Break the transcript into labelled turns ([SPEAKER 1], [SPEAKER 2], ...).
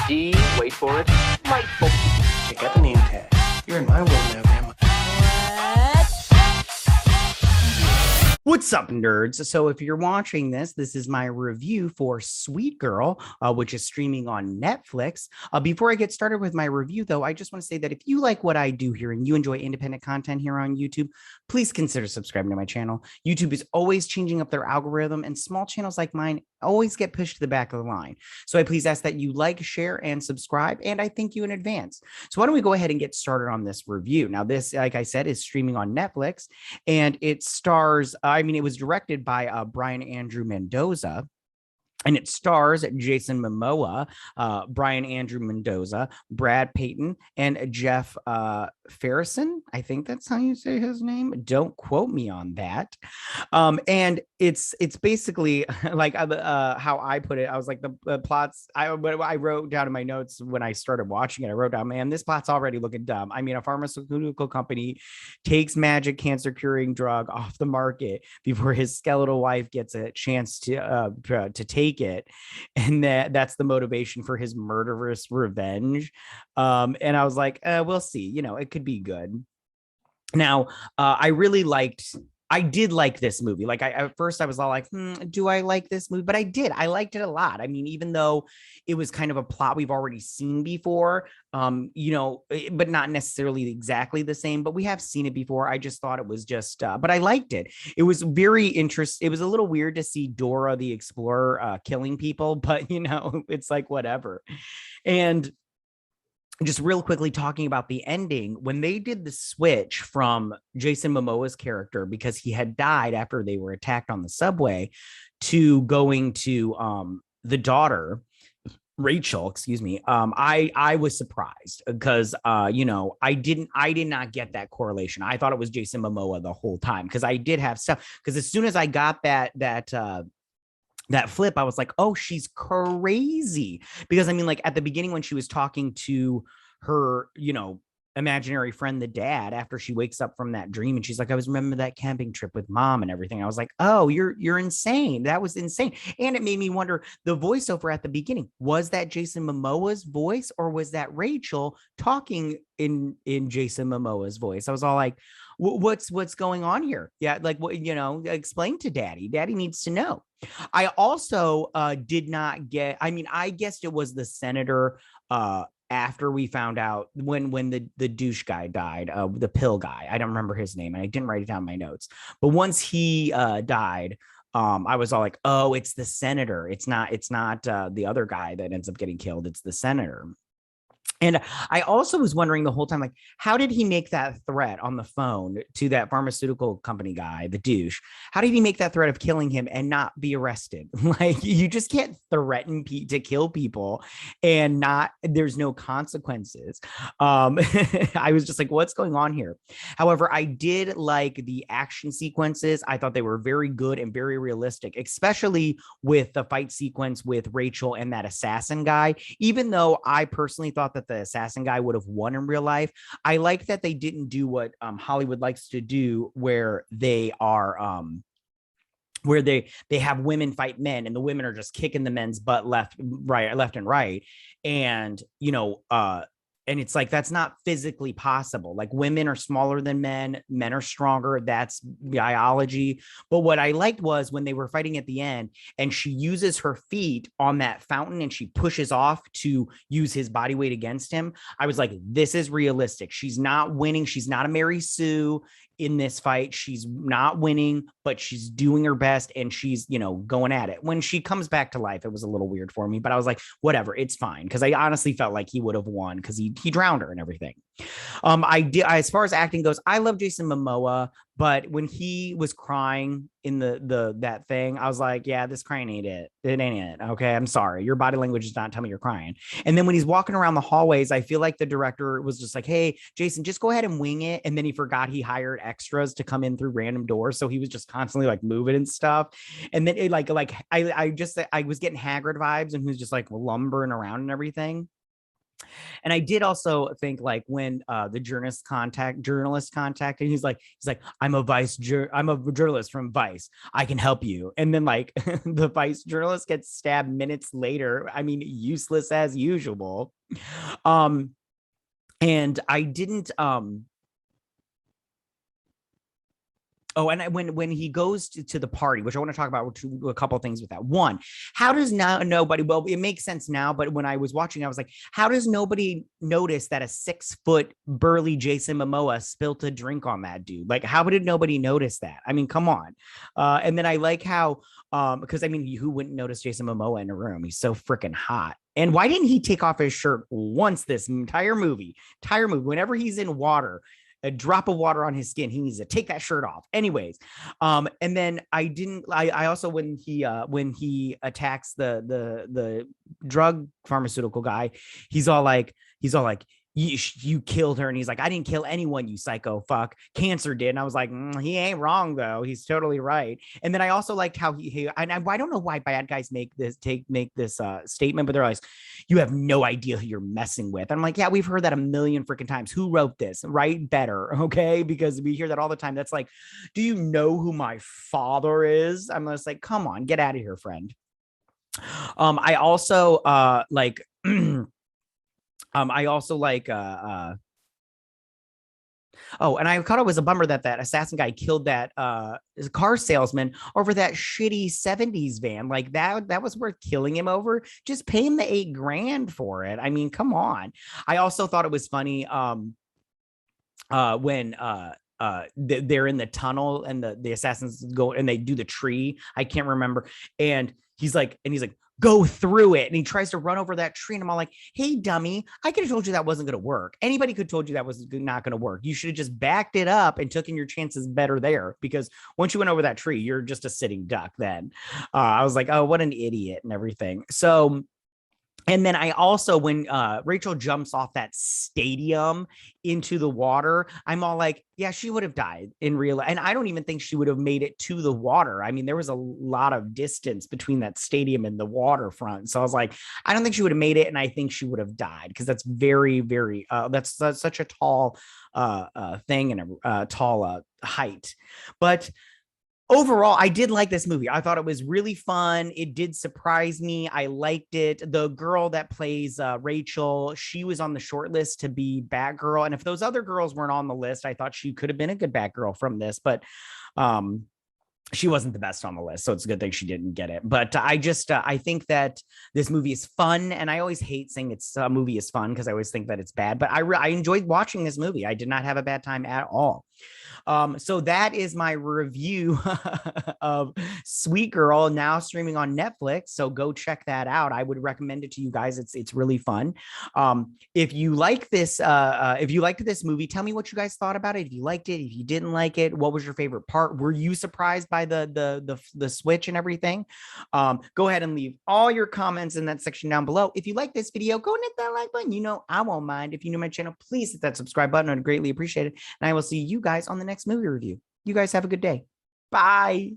[SPEAKER 1] D, wait for it, light bulb.
[SPEAKER 2] Check out the name tag. You're in my world now, Grandma.
[SPEAKER 3] What's up, nerds? So if you're watching this, this is my review for Sweet Girl, which is streaming on Netflix. Before I get started with my review, though, I just want to say that if you like what I do here and you enjoy independent content here on YouTube, please consider subscribing to my channel. YouTube is always changing up their algorithm, and small channels like mine always get pushed to the back of the line. So I please ask that you like, share, and subscribe, and I thank you in advance. So why don't we go ahead and get started on this review? Now, this, like I said, is streaming on Netflix, and it stars, it was directed by Brian Andrew Mendoza. And it stars Jason Momoa, Brian Andrew Mendoza, Brad Payton, and Jeff Farrison. I think that's how you say his name. Don't quote me on that. And it's basically like how I put it. I was like the plots. I wrote down in my notes when I started watching it. I wrote down, man, this plot's already looking dumb. I mean, a pharmaceutical company takes magic cancer curing drug off the market before his skeletal wife gets a chance to take it, and that's the motivation for his murderous revenge. And I was like, we'll see, it could be good. Now, I did like this movie. Like at first I was all like, do I like this movie? But I liked it a lot. I mean, even though it was kind of a plot we've already seen before, but not necessarily exactly the same, but we have seen it before. I just thought it was just, but I liked it. It was very interesting. It was a little weird to see Dora the Explorer killing people, but it's like, whatever. And just real quickly talking about the ending, when they did the switch from Jason Momoa's character, because he had died after they were attacked on the subway, to going to the daughter, Rachel, excuse me. I was surprised because I did not get that correlation. I thought it was Jason Momoa the whole time, because I did have stuff, because as soon as I got that flip, I was like, oh, she's crazy. Because I mean, like at the beginning when she was talking to her, imaginary friend, the dad, after she wakes up from that dream, and she's like, I was remember that camping trip with mom and everything. I was like, oh, you're insane. That was insane. And it made me wonder, the voiceover at the beginning, was that Jason Momoa's voice, or was that Rachel talking in Jason Momoa's voice? I was all like, what's going on here? Yeah, like, what, explain to daddy. Daddy needs to know. I also did not get, I guessed it was the senator after we found out when the douche guy died, the pill guy. I don't remember his name, and I didn't write it down in my notes. But once he died, I was all like, oh, it's the senator. It's not the other guy that ends up getting killed. It's the senator. And I also was wondering the whole time, like, how did he make that threat on the phone to that pharmaceutical company guy, the douche? How did he make that threat of killing him and not be arrested? Like, you just can't threaten to kill people and there's no consequences. I was just like, what's going on here? However, I did like the action sequences. I thought they were very good and very realistic, especially with the fight sequence with Rachel and that assassin guy. Even though I personally thought that the assassin guy would have won in real life, I like that they didn't do what Hollywood likes to do, where they are where they have women fight men, and the women are just kicking the men's butt left and right, and and it's like, that's not physically possible. Like, women are smaller than men are stronger. That's biology. But what I liked was when they were fighting at the end, and she uses her feet on that fountain and she pushes off to use his body weight against him. I was like, this is realistic. She's not winning. She's not a Mary Sue in this fight. She's not winning, but she's doing her best, and she's, going at it. When she comes back to life, it was a little weird for me, but I was like, whatever, it's fine. Cause I honestly felt like he would have won, because he drowned her and everything. As far as acting goes, I love Jason Momoa, but when he was crying in that thing, I was like, yeah, this crying ain't it. It ain't it. Okay, I'm sorry. Your body language does not tell me you're crying. And then when he's walking around the hallways, I feel like the director was just like, hey, Jason, just go ahead and wing it. And then he forgot he hired extras to come in through random doors, so he was just constantly like moving and stuff. And then it I was getting Hagrid vibes, and he was just like lumbering around and everything. And I did also think like when the journalist contacted, he's like, I'm a journalist from Vice. I can help you. And then like the Vice journalist gets stabbed minutes later. I mean, useless as usual. Um, and I didn't Oh, and when he goes to the party, which I want to talk about a couple of things with that. One, how does now nobody? Well, it makes sense now, but when I was watching, I was like, how does nobody notice that a 6-foot burly Jason Momoa spilt a drink on that dude? Like, how did nobody notice that? I mean, come on. And then I like how, because I mean, who wouldn't notice Jason Momoa in a room? He's so freaking hot. And why didn't he take off his shirt once this entire movie? Whenever he's in water, a drop of water on his skin, he needs to take that shirt off. Anyways, and then I also when he attacks the drug pharmaceutical guy, he's all like you killed her, and he's like, I didn't kill anyone, you psycho fuck, cancer did. And I was like, he ain't wrong though, he's totally right. And then I also liked how and I don't know why bad guys make this statement, but they're like, you have no idea who you're messing with. And I'm like, yeah, we've heard that a million freaking times. Who wrote this? Write better, okay? Because we hear that all the time. That's like, do you know who my father is? I'm just like, come on, get out of here, friend. I also like I also like oh, and I thought it was a bummer that assassin guy killed that car salesman over that shitty 70s van. Like that was worth killing him over. Just pay him the $8,000 for it. I mean, come on. I also thought it was funny when they're in the tunnel and the assassins go and they do the tree. I can't remember. And he's like, go through it. And he tries to run over that tree. And I'm all like, hey, dummy, I could have told you that wasn't going to work. Anybody could have told you that was not going to work. You should have just backed it up and taken your chances better there, because once you went over that tree, you're just a sitting duck then. I was like, oh, what an idiot and everything. So, and then I also, when Rachel jumps off that stadium into the water, I'm all like, yeah, she would have died in real life. And I don't even think she would have made it to the water. I mean, there was a lot of distance between that stadium and the waterfront. So I was like, I don't think she would have made it. And I think she would have died, because that's very, very, that's such a tall thing and a tall height. But overall, I did like this movie. I thought it was really fun. It did surprise me. I liked it. The girl that plays Rachel, she was on the short list to be Batgirl. And if those other girls weren't on the list, I thought she could have been a good Batgirl from this. But she wasn't the best on the list, so it's a good thing she didn't get it. But I think that this movie is fun, and I always hate saying a movie is fun because I always think that it's bad. But I enjoyed watching this movie. I did not have a bad time at all. So that is my review of Sweet Girl, now streaming on Netflix. So go check that out. I would recommend it to you guys. It's really fun. If you like this, if you liked this movie, tell me what you guys thought about it. If you liked it, if you didn't like it, what was your favorite part? Were you surprised by the switch and everything? Go ahead and leave all your comments in that section down below. If you like this video, go and hit that like button. You know I won't mind. If you're new to my channel, please hit that subscribe button. I'd greatly appreciate it. And I will see you guys on the next movie review. You guys have a good day. Bye.